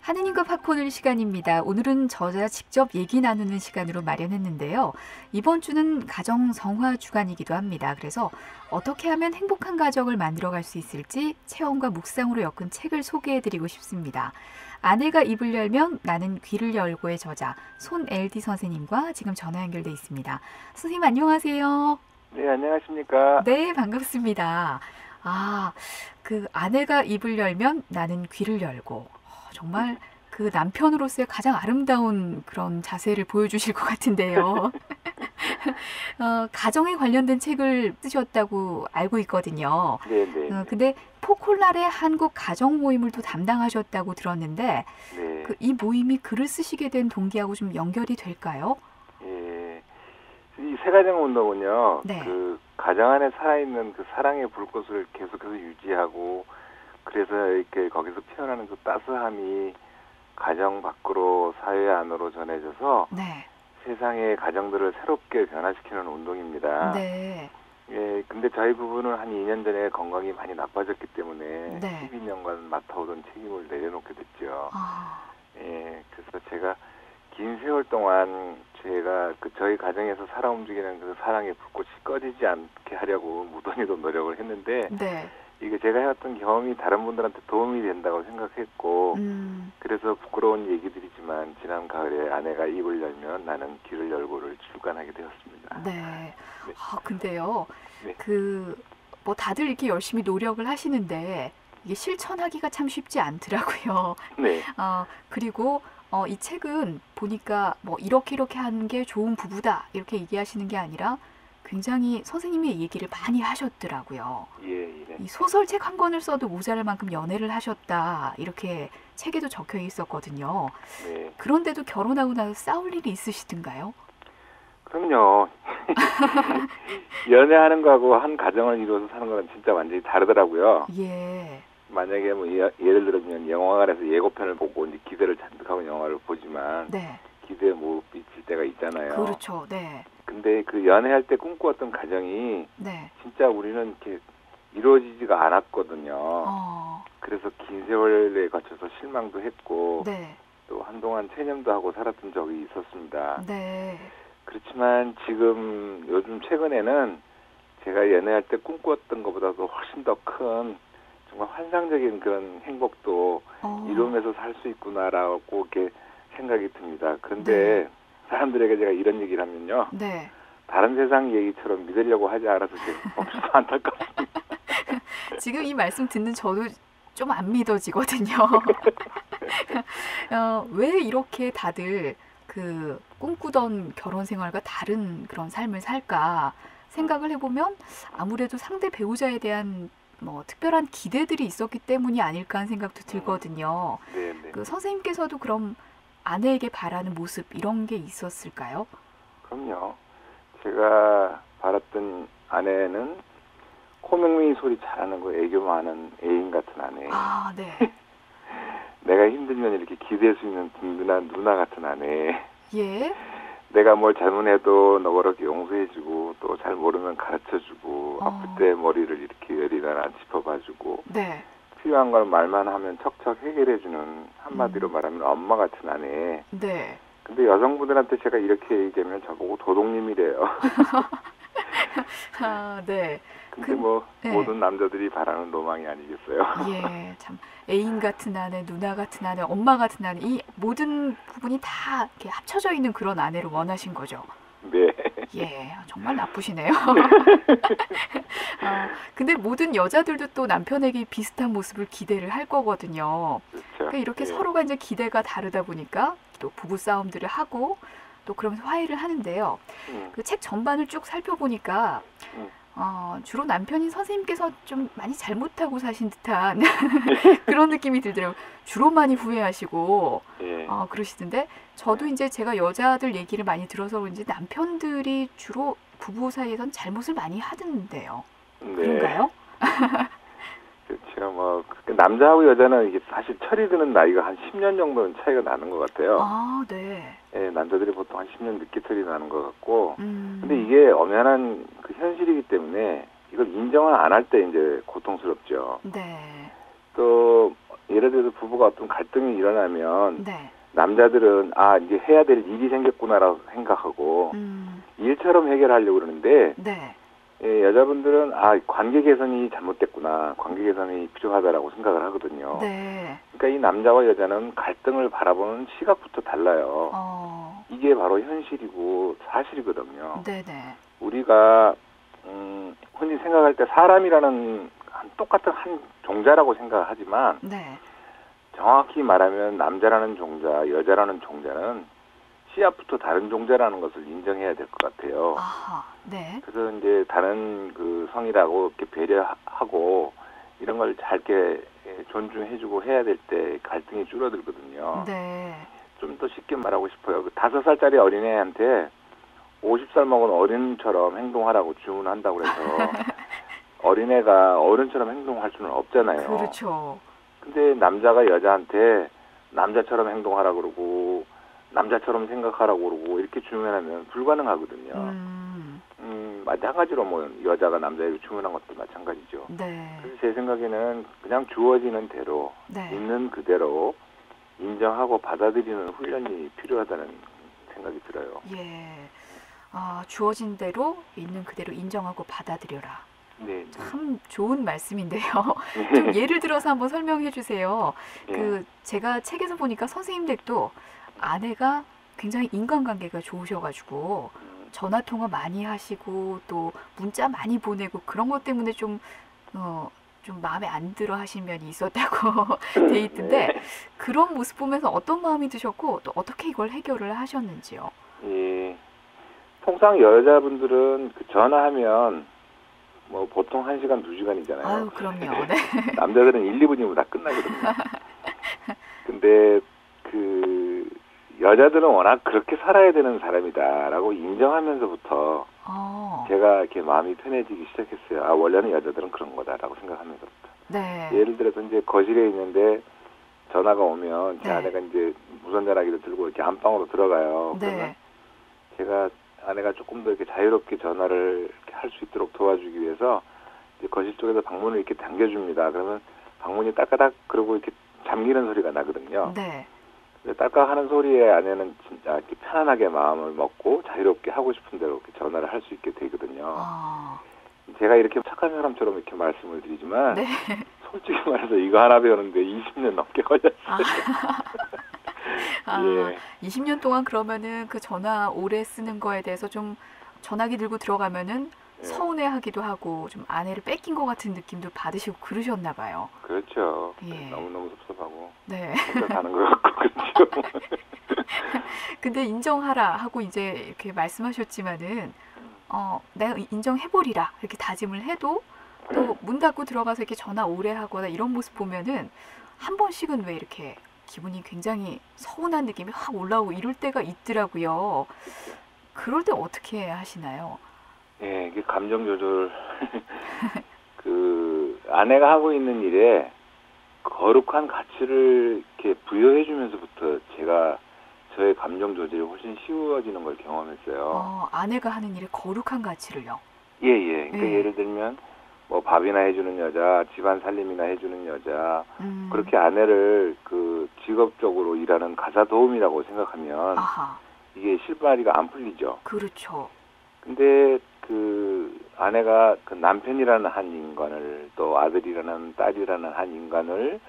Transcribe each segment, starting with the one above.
하느님과 팝콘을 시간입니다. 오늘은 저자 직접 얘기 나누는 시간으로 마련했는데요. 이번 주는 가정 성화 주간이기도 합니다. 그래서 어떻게 하면 행복한 가정을 만들어갈 수 있을지 체험과 묵상으로 엮은 책을 소개해드리고 싶습니다. 아내가 입을 열면 나는 귀를 열고의 저자 손LD 선생님과 지금 전화 연결돼 있습니다. 선생님 안녕하세요. 네, 안녕하십니까. 네, 반갑습니다. 아내가 입을 열면 나는 귀를 열고 정말 그 남편으로서의 가장 아름다운 그런 자세를 보여주실 것 같은데요. 가정에 관련된 책을 쓰셨다고 알고 있거든요. 네. 근데 포콜날의 한국 가정 모임을 또 담당하셨다고 들었는데 네. 이 모임이 글을 쓰시게 된 동기하고 좀 연결이 될까요? 예. 이 새가정 운동은요, 네. 그 가정 안에 살아있는 그 사랑의 불꽃을 계속해서 유지하고, 그래서 이렇게 거기서 피어나는 그 따스함이 가정 밖으로 사회 안으로 전해져서 네. 세상의 가정들을 새롭게 변화시키는 운동입니다. 네. 예, 근데 저희 부부는 한 2년 전에 건강이 많이 나빠졌기 때문에 네. 12년간 맡아오던 책임을 내려놓게 됐죠. 예, 그래서 제가 긴 세월 동안 제가 저희 가정에서 살아 움직이는 그 사랑의 불꽃이 꺼지지 않게 하려고 무던히도 노력을 했는데, 네. 이게 제가 해왔던 경험이 다른 분들한테 도움이 된다고 생각했고, 그래서 부끄러운 얘기들이지만 지난 가을에 아내가 입을 열면 나는 귀를 열고를 출간하게 되었습니다. 네. 네. 근데요. 네. 뭐 다들 이렇게 열심히 노력을 하시는데 이게 실천하기가 참 쉽지 않더라고요. 네. 그리고 이 책은 보니까 뭐 이렇게 하는 게 좋은 부부다 이렇게 얘기하시는 게 아니라 굉장히 선생님의 얘기를 많이 하셨더라고요. 예. 이 소설책 한 권을 써도 모자랄 만큼 연애를 하셨다 이렇게 책에도 적혀 있었거든요. 네. 그런데도 결혼하고 나서 싸울 일이 있으시던가요? 그럼요. 연애하는 거하고 한 가정을 이루어서 사는 거는 진짜 완전히 다르더라고요. 예. 만약에 뭐 예를 들면 영화관에서 예고편을 보고 이제 기대를 잔뜩 하고 영화를 보지만 네. 기대에 못 미칠 때가 있잖아요. 그렇죠. 네. 근데 그 연애할 때 꿈꾸었던 가정이 네. 진짜 우리는 이렇게 이루어지지가 않았거든요. 그래서 긴 세월에 거쳐서 실망도 했고, 네. 또 한동안 체념도 하고 살았던 적이 있었습니다. 네. 그렇지만 지금 요즘 최근에는 제가 연애할 때 꿈꾸었던 것보다도 훨씬 더 큰 정말 환상적인 그런 행복도 이루면서 살 수 있구나라고 이렇게 생각이 듭니다. 그런데 네. 사람들에게 제가 이런 얘기를 하면요. 네. 다른 세상 얘기처럼 믿으려고 하지 않아서 제가 없어서 안타깝습니다. 지금 이 말씀 듣는 저도 좀 안 믿어지거든요. 왜 이렇게 다들 그 꿈꾸던 결혼 생활과 다른 그런 삶을 살까 생각을 해보면 아무래도 상대 배우자에 대한 뭐 특별한 기대들이 있었기 때문이 아닐까 하는 생각도 들거든요. 네. 그 선생님께서도 그럼 아내에게 바라는 모습 이런 게 있었을까요? 그럼요. 제가 바랐던 아내는 코맹맹이 소리 잘하는 거 애교 많은 애인 같은 아내. 네. 내가 힘들면 이렇게 기댈 수 있는 든든한 누나 같은 아내. 예. 내가 뭘 잘못해도 너그럽게 용서해주고 또 잘 모르면 가르쳐주고 아플 때 머리를 이렇게 열이나 짚어봐주고 네. 필요한 걸 말만 하면 척척 해결해주는 한마디로 말하면 엄마 같은 아내. 네. 근데 여성분들한테 제가 이렇게 얘기하면 저보고 도둑님이래요. 네. 근데 네. 모든 남자들이 바라는 로망이 아니겠어요? 예, 참 애인 같은 아내, 누나 같은 아내, 엄마 같은 아내 이 모든 부분이 다 이렇게 합쳐져 있는 그런 아내를 원하신 거죠. 네. 예, 정말 나쁘시네요. 근데 모든 여자들도 또 남편에게 비슷한 모습을 기대를 할 거거든요. 그렇죠. 그러니까 이렇게 예. 서로가 이제 기대가 다르다 보니까 또 부부 싸움들을 하고 또 그러면서 화해를 하는데요. 그 책 전반을 쭉 살펴보니까 주로 남편인 선생님께서 좀 많이 잘못하고 사신 듯한 그런 느낌이 들더라고요. 주로 많이 후회하시고 예. 그러시던데 저도 이제 제가 여자들 얘기를 많이 들어서 그런지 남편들이 주로 부부 사이에선 잘못을 많이 하던데요. 네. 그런가요? 그렇죠. 남자하고 여자는 이게 사실 철이 드는 나이가 한 10년 정도는 차이가 나는 것 같아요. 네. 예, 남자들이 보통 한 10년 늦게 철이 나는 것 같고, 근데 이게 엄연한 그 현실이기 때문에 이걸 인정을 안 할 때 이제 고통스럽죠. 네. 또 예를 들어서 부부가 어떤 갈등이 일어나면 네. 남자들은 아 이제 해야 될 일이 생겼구나라고 생각하고 일처럼 해결하려고 그러는데 네. 여자분들은 아 관계 개선이 잘못됐구나, 관계 개선이 필요하다라고 생각을 하거든요. 네. 그러니까 이 남자와 여자는 갈등을 바라보는 시각부터 달라요. 이게 바로 현실이고 사실이거든요. 네네. 우리가 흔히 생각할 때 사람이라는 똑같은 한 종자라고 생각하지만 네. 정확히 말하면 남자라는 종자, 여자라는 종자는 씨앗부터 다른 종자라는 것을 인정해야 될 것 같아요. 아하. 네. 그래서 이제 다른 그 성이라고 이렇게 배려하고 이런 걸 잘 이렇게 존중해주고 해야 될 때 갈등이 줄어들거든요. 네. 좀 더 쉽게 말하고 싶어요. 그 5살짜리 어린애한테 50살 먹은 어른처럼 행동하라고 주문한다고 그래서 어린애가 어른처럼 행동할 수는 없잖아요. 그렇죠. 근데 남자가 여자한테 남자처럼 행동하라고 그러고 남자처럼 생각하라고 그러고 이렇게 주문하면 불가능하거든요. 마찬가지로 뭐 여자가 남자에게 주문한 것도 마찬가지죠. 네. 그래서 제 생각에는 그냥 주어지는 대로 네. 있는 그대로 인정하고 받아들이는 훈련이 필요하다는 생각이 들어요. 예. 주어진 대로 있는 그대로 인정하고 받아들여라. 네. 참 좋은 말씀인데요. 좀 예를 들어서 한번 설명해 주세요. 예. 제가 책에서 보니까 선생님들도 아내가 굉장히 인간관계가 좋으셔가지고 전화 통화 많이 하시고 또 문자 많이 보내고 그런 것 때문에 좀 마음에 안 들어 하신 면이 있었다고 돼 있던데 네. 그런 모습 보면서 어떤 마음이 드셨고 또 어떻게 이걸 해결을 하셨는지요? 예. 통상 여자분들은 그 전화하면 뭐 보통 1시간, 2시간이잖아요. 아유, 그럼요. 네. 남자들은 1, 2분이면 다 끝나거든요. 근데 그 여자들은 워낙 그렇게 살아야 되는 사람이다라고 인정하면서부터 제가 이렇게 마음이 편해지기 시작했어요. 아, 원래는 여자들은 그런 거다라고 생각하면서부터. 네. 예를 들어서 이제 거실에 있는데 전화가 오면 제 네. 아내가 이제 무선 전화기를 들고 이렇게 안방으로 들어가요. 그러면 네. 제가 아내가 조금 더 이렇게 자유롭게 전화를 할 수 있도록 도와주기 위해서 이제 거실 쪽에서 방문을 이렇게 당겨줍니다. 그러면 방문이 따까닥 그러고 이렇게 잠기는 소리가 나거든요. 네. 딸깍 하는 소리에 아내는 진짜 이렇게 편안하게 마음을 먹고 자유롭게 하고 싶은 대로 이렇게 전화를 할 수 있게 되거든요. 제가 이렇게 착한 사람처럼 이렇게 말씀을 드리지만 네. 솔직히 말해서 이거 하나 배우는데 20년 넘게 걸렸어요. 예. 20년 동안 그러면은 그 전화 오래 쓰는 거에 대해서 좀 전화기 들고 들어가면은 예. 서운해하기도 하고 좀 아내를 뺏긴 것 같은 느낌도 받으시고 그러셨나 봐요. 그렇죠. 예. 너무너무 섭섭하고 네. 혼자 사는 것 같고 그렇죠. 근데 인정하라 하고 이제 이렇게 말씀하셨지만은 내가 인정해보리라 이렇게 다짐을 해도 또 문 닫고 들어가서 이렇게 전화 오래 하거나 이런 모습 보면은 한 번씩은 왜 이렇게 기분이 굉장히 서운한 느낌이 확 올라오고 이럴 때가 있더라고요. 그럴 때 어떻게 하시나요? 예, 이게 감정 조절. 그 아내가 하고 있는 일에 거룩한 가치를 이렇게 부여해 주면서부터 제가 저의 감정 조절이 훨씬 쉬워지는 걸 경험했어요. 아내가 하는 일에 거룩한 가치를요. 예, 예. 그러니까 예. 예를 들면 뭐 밥이나 해주는 여자, 집안 살림이나 해주는 여자, 그렇게 아내를 그 직업적으로 일하는 가사 도우미라고 생각하면 아하. 이게 실마리가 안 풀리죠. 그렇죠. 근데 그 아내가 그 남편이라는 한 인간을 또 아들이라는 딸이라는 한 인간을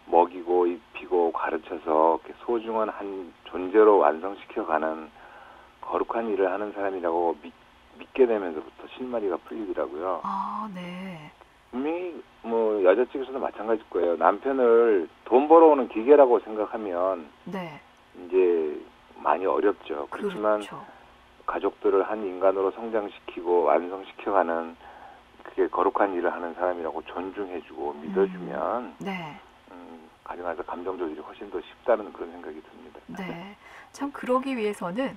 먹이고 입히고 가르쳐서 이렇게 소중한 한 존재로 완성시켜가는 거룩한 일을 하는 사람이라고 믿게 되면서부터 실마리가 풀리더라고요. 네. 분명히 뭐 여자 측에서도 마찬가지일 거예요. 남편을 돈 벌어오는 기계라고 생각하면 네. 이제 많이 어렵죠. 그렇지만 그렇죠. 가족들을 한 인간으로 성장시키고 완성시켜가는 그게 거룩한 일을 하는 사람이라고 존중해주고 믿어주면 네. 가정에서 감정 조절이 훨씬 더 쉽다는 그런 생각이 듭니다. 네. 참 그러기 위해서는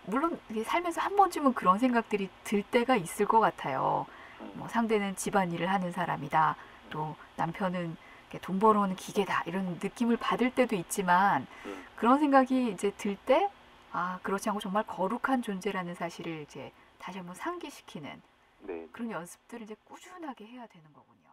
물론 이게 살면서 한 번쯤은 그런 생각들이 들 때가 있을 것 같아요. 뭐 상대는 집안일을 하는 사람이다. 또 남편은 이렇게 돈 벌어오는 기계다. 이런 느낌을 받을 때도 있지만 그런 생각이 이제 들 때 그렇지 않고 정말 거룩한 존재라는 사실을 이제 다시 한번 상기시키는 네. 그런 연습들을 이제 꾸준하게 해야 되는 거군요.